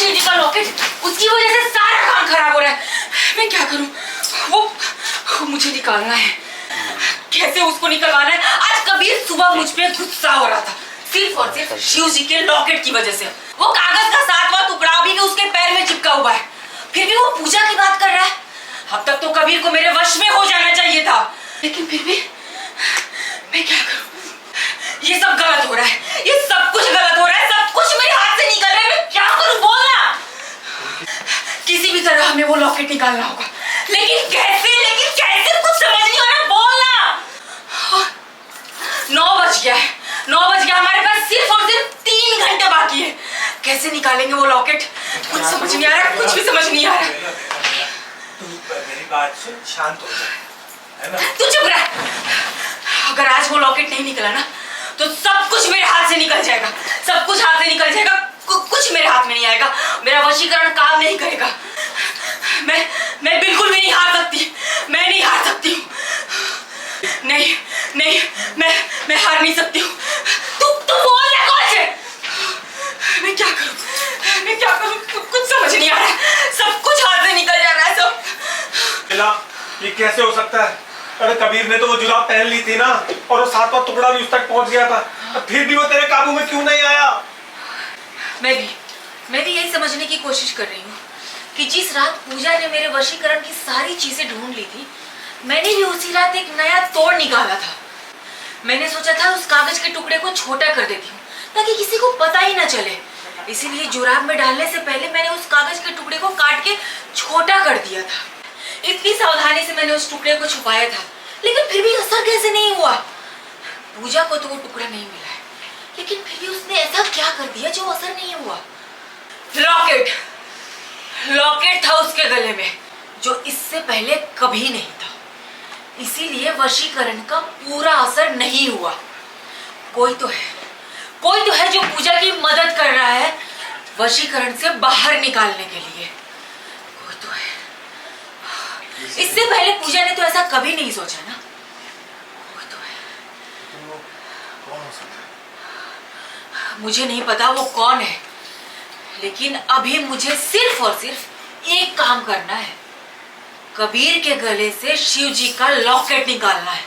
शिव जी का लॉकेट, उसकी वजह से सारा काम खराब हो रहा है। मैं क्या करूं? वो मुझे निकालना है। कैसे उसको निकलवाना है? आज कबीर सुबह मुझ पे गुस्सा हो रहा था, सिर्फ और सिर्फ शिव जी के लॉकेट की वजह से। वो कागज का 7वां टुकड़ा भी उसके पैर में चिपका हुआ है, फिर भी वो पूजा की बात कर रहा है। अब तक तो कबीर को मेरे वश में हो जाना चाहिए था, लेकिन फिर भी मैं क्या करूं? ये सब गलत हो रहा है, ये सब कुछ गलत हो रहा है, सब कुछ मेरे हाथ से निकल रहा है। मैं क्या करूं? बोलना। किसी भी तरह हमें वो लॉकेट निकालना होगा, लेकिन कैसे? कुछ समझ नहीं आ रहा। बोलना। 9 बज गया है, 9 बज गया। हमारे पास सिर्फ और सिर्फ 3 घंटे बाकी है। कैसे निकालेंगे वो लॉकेट? कुछ समझ नहीं आ रहा, कुछ भी समझ नहीं आ रहा। मेरी बात सुन, शांत हो जा, है ना? तू चुप रह। अगर आज वो लॉकेट नहीं निकला ना, तो सब कुछ मेरे हाथ से निकल जाएगा, सब कुछ हाथ से निकल जाएगा। कुछ मेरे हाथ में नहीं आएगा, मेरा वशीकरण काम नहीं करेगा। मैं बिल्कुल भी नहीं हार सकती, मैं नहीं हार सकती हूँ। नहीं, मैं हार नहीं सकती हूँ। तू बोल ना कुछ। मैं क्या करूँ? कुछ समझ नहीं आ रहा है, सब कुछ हाथ से निकल जा रहा है सब। ये कैसे हो सकता है? अरे कबीर ने तो वो जुराब पहन ली थी ना, और वो 7वां टुकड़ा भी उस तक पहुंच गया था, फिर भी वो तेरे काबू में क्यों नहीं आया? मैं भी यही समझने की कोशिश कर रही हूँ कि जिस रात पूजा ने मेरे वशीकरण की सारी चीजें ढूंढ ली थी, मैंने भी उसी रात एक नया तोड़ निकाला था। मैंने सोचा था उस कागज के टुकड़े को छोटा कर देती हूँ ताकि किसी को पता ही ना चले। इसीलिए जुराब में डालने से पहले मैंने उस कागज के टुकड़े को काट के छोटा कर दिया था। इतनी सावधानी से मैंने उस टुकड़े को छुपाया था, लेकिन फिर भी असर कैसे नहीं हुआ? पूजा को तो वो टुकड़ा नहीं मिला है, लेकिन फिर भी उसने ऐसा क्या कर दिया जो असर नहीं हुआ? लॉकेट था उसके गले में, जो इससे पहले कभी नहीं था। इसीलिए वशीकरण का पूरा असर नहीं हुआ। कोई तो है जो पूजा की मदद कर रहा है वशीकरण से बाहर निकालने के लिए। कोई तो है। इससे पहले पूजा ने तो ऐसा कभी नहीं सोचा ना। कोई तो है। कौन हो सकता है? मुझे नहीं पता वो कौन है, लेकिन अभी मुझे सिर्फ और सिर्फ एक काम करना है। कबीर के गले से शिव जी का लॉकेट निकालना है।